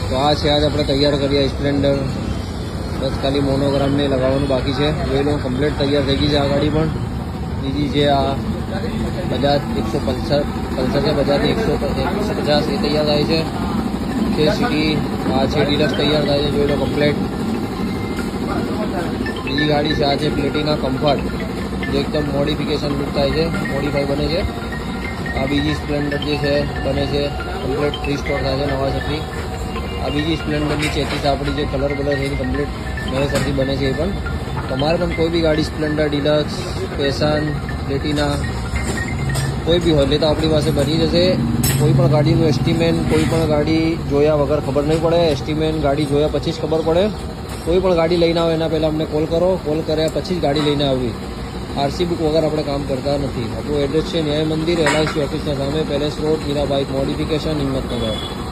તો આ છે આજ આપણે તૈયાર કરીએ સ્પ્લેન્ડર. બસ ખાલી મોનોગ્રામને લગાવવાનું બાકી છે. જોઈ લો કમ્પ્લીટ તૈયાર થઈ ગઈ છે આ ગાડી પણ. બીજી છે આ બજાજ 150 પલ્સર છે, બજાજની 150 એ તૈયાર થાય છે. સિટી આ છે ડિલક્સ તૈયાર થાય છે. જોઈ લો કમ્પ્લીટ. બીજી ગાડી છે આ છે પ્લેટિના કમ્ફર્ટ, જે એકદમ મોડિફિકેશન લુક થાય છે, મોડિફાઈ બને છે. આ બીજી સ્પ્લેન્ડર જે છે બને છે કમ્પ્લીટ રીસ્ટોર થાય છે નવા સરથી. આ બીજી સ્પ્લેન્ડરની ચેતીસ આપણી જે કલર થઈને કમ્પ્લીટ નવા સરથી બને છે. એ પણ તમારે પણ કોઈ બી ગાડી સ્પ્લેન્ડર, ડિલક્સ, પેશન, પ્લેટિના કોઈ બી હોય એટલે તો આપણી પાસે બની જશે. કોઈ પણ ગાડીનું એસ્ટિમેટ કોઈ પણ ગાડી જોયા વગર ખબર નહીં પડે. એસ્ટિમેટ ગાડી જોયા પછી જ ખબર પડે. કોઈ પણ ગાડી લઈને આવો એના પહેલાં અમને કોલ કરો. કોલ કર્યા પછી જ ગાડી લઈને આવવી. આરસી બુક વગર આપણે કામ કરતા નથી. આપણું એડ્રેસ છે ન્યાય મંદિર, LIC ઓફિસના સામે, પેલેસ રોડ, મીરાબાઇક મોડિફિકેશન, હિંમતનગર.